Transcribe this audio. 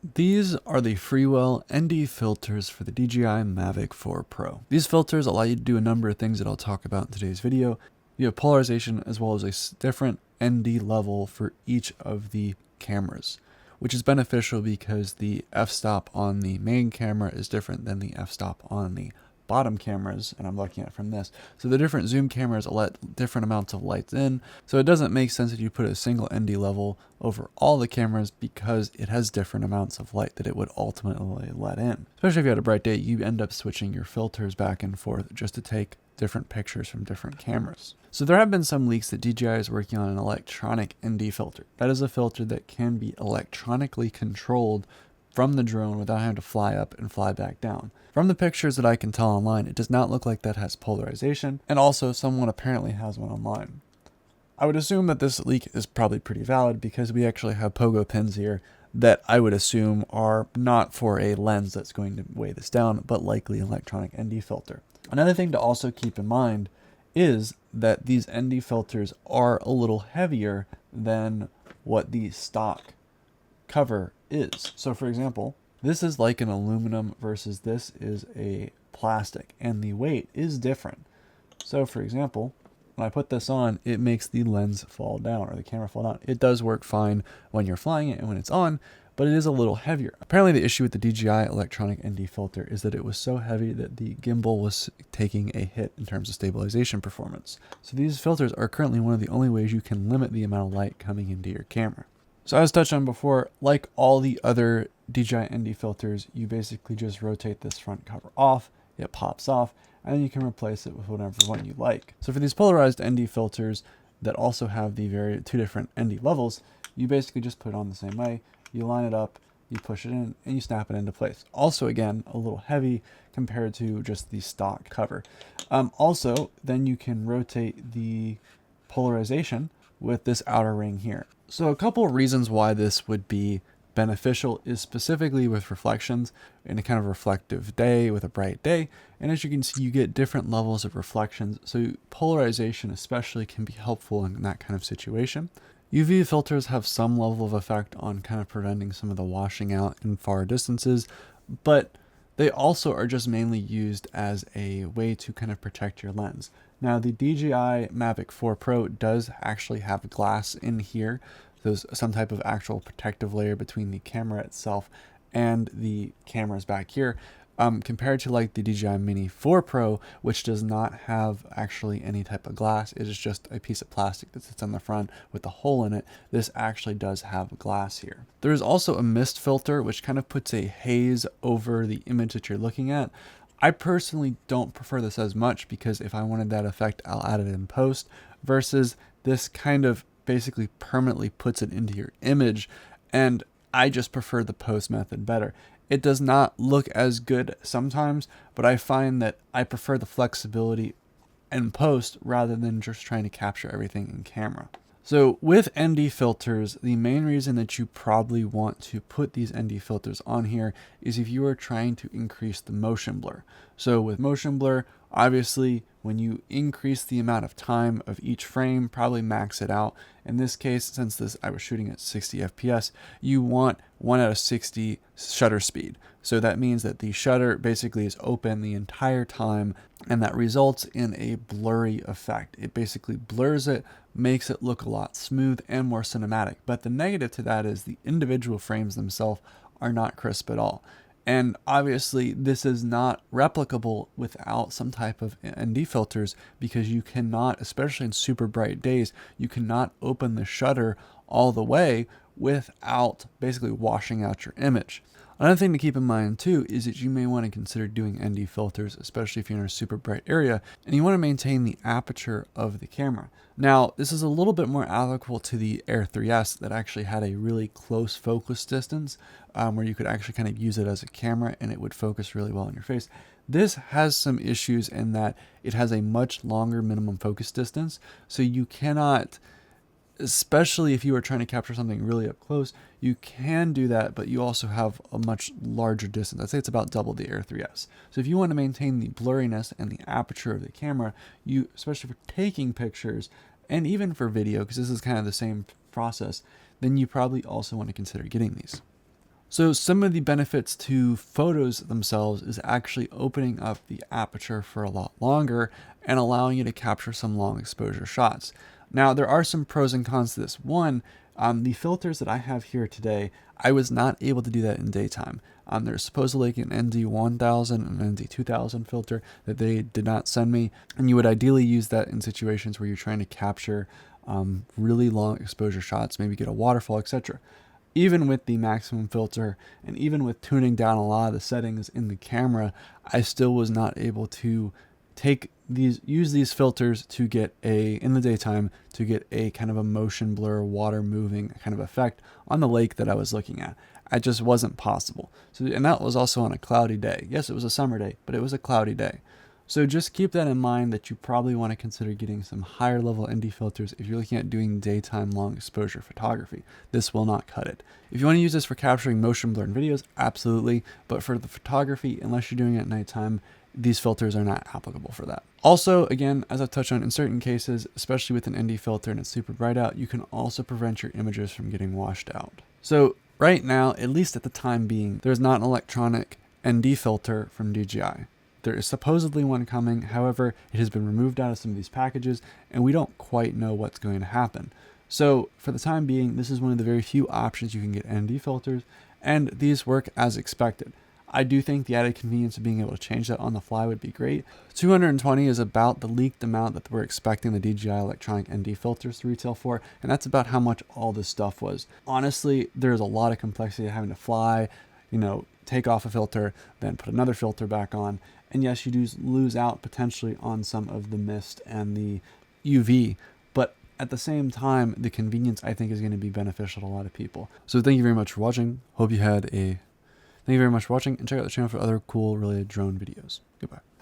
These are the Freewell ND filters for the DJI Mavic 4 Pro. These filters allow you to do a number of things that I'll talk about in today's video. You have polarization as well as a different ND level for each of the cameras, which is beneficial because the f-stop on the main camera is different than the f-stop on the bottom cameras, and I'm looking at from this. So the different zoom cameras let different amounts of lights in, so it doesn't make sense that you put a single ND level over all the cameras because it has different amounts of light that it would ultimately let in. Especially if you had a bright day, you end up switching your filters back and forth just to take different pictures from different cameras. So there have been some leaks that DJI is working on an electronic ND filter. That is a filter that can be electronically controlled from the drone without having to fly up and fly back down. From the pictures that I can tell online, it does not look like that has polarization, and also someone apparently has one online. I would assume that this leak is probably pretty valid because we actually have pogo pins here that I would assume are not for a lens that's going to weigh this down, but likely an electronic ND filter. Another thing to also keep in mind is that these ND filters are a little heavier than what the stock cover is. So for example, this is like an aluminum versus this is a plastic, and the weight is different. So for example, when I put this on, it makes the lens fall down or the camera fall down. It does work fine when you're flying it and when it's on, but it is a little heavier. Apparently the issue with the DJI electronic ND filter is that it was so heavy that the gimbal was taking a hit in terms of stabilization performance. So these filters are currently one of the only ways you can limit the amount of light coming into your camera. So as touched on before, like all the other DJI ND filters, you basically just rotate this front cover off, it pops off, and then you can replace it with whatever one you like. So for these polarized ND filters that also have the two different ND levels, you basically just put it on the same way, you line it up, you push it in, and you snap it into place. Also, again, a little heavy compared to just the stock cover. Also, then you can rotate the polarization with this outer ring here. So a couple of reasons why this would be beneficial is specifically with reflections in a kind of reflective day with a bright day. And as you can see, you get different levels of reflections. So polarization especially can be helpful in that kind of situation. UV filters have some level of effect on kind of preventing some of the washing out in far distances, but they also are just mainly used as a way to kind of protect your lens. Now the DJI Mavic 4 Pro does actually have glass in here. There's some type of actual protective layer between the camera itself and the cameras back here. Compared to like the DJI Mini 4 Pro, which does not have actually any type of glass, it is just a piece of plastic that sits on the front with a hole in it. This actually does have glass here. There is also a mist filter, which kind of puts a haze over the image that you're looking at. I personally don't prefer this as much because if I wanted that effect, I'll add it in post, versus this kind of basically permanently puts it into your image, and I just prefer the post method better. It does not look as good sometimes, but I find that I prefer the flexibility in post rather than just trying to capture everything in camera. So with ND filters, the main reason that you probably want to put these ND filters on here is if you are trying to increase the motion blur. So with motion blur, obviously when you increase the amount of time of each frame, probably max it out. In this case, since I was shooting at 60 FPS, you want 1 out of 60 shutter speed. So that means that the shutter basically is open the entire time, and that results in a blurry effect. It basically blurs it, makes it look a lot smooth and more cinematic. But the negative to that is the individual frames themselves are not crisp at all. And obviously this is not replicable without some type of ND filters, because you cannot, especially in super bright days, you cannot open the shutter all the way without basically washing out your image. Another thing to keep in mind too is that you may want to consider doing ND filters, especially if you're in a super bright area and you want to maintain the aperture of the camera. Now, this is a little bit more applicable to the Air 3S that actually had a really close focus distance where you could actually kind of use it as a camera and it would focus really well in your face. This has some issues in that it has a much longer minimum focus distance, so you cannot, especially if you are trying to capture something really up close, you can do that, but you also have a much larger distance. I'd say it's about double the Air 3S. So if you want to maintain the blurriness and the aperture of the camera, you, especially for taking pictures and even for video, because this is kind of the same process, then you probably also want to consider getting these. So some of the benefits to photos themselves is actually opening up the aperture for a lot longer and allowing you to capture some long exposure shots. Now, there are some pros and cons to this. One, the filters that I have here today, I was not able to do that in daytime. There's supposedly an ND1000 and an ND2000 filter that they did not send me, and you would ideally use that in situations where you're trying to capture really long exposure shots, maybe get a waterfall, etc. Even with the maximum filter and even with tuning down a lot of the settings in the camera, I still was not able to use these filters to get in the daytime, to get a kind of a motion blur, water moving kind of effect on the lake that I was looking at. It just wasn't possible. So, and that was also on a cloudy day. Yes, it was a summer day, but it was a cloudy day. So just keep that in mind, that you probably want to consider getting some higher level ND filters if you're looking at doing daytime long exposure photography. This will not cut it. If you want to use this for capturing motion blur in videos, absolutely. But for the photography, unless you're doing it at nighttime, these filters are not applicable for that. Also, again, as I've touched on, in certain cases, especially with an ND filter and it's super bright out, you can also prevent your images from getting washed out. So right now, at least at the time being, there's not an electronic ND filter from DJI. There is supposedly one coming, however, it has been removed out of some of these packages, and we don't quite know what's going to happen. So for the time being, this is one of the very few options you can get ND filters, and these work as expected. I do think the added convenience of being able to change that on the fly would be great. 220 is about the leaked amount that we're expecting the DJI electronic ND filters to retail for, and that's about how much all this stuff was. Honestly, there's a lot of complexity of having to fly, take off a filter, then put another filter back on. And yes, you do lose out potentially on some of the mist and the UV, but at the same time, the convenience I think is going to be beneficial to a lot of people. So thank you very much for watching. Thank you very much for watching, and check out the channel for other cool related drone videos. Goodbye.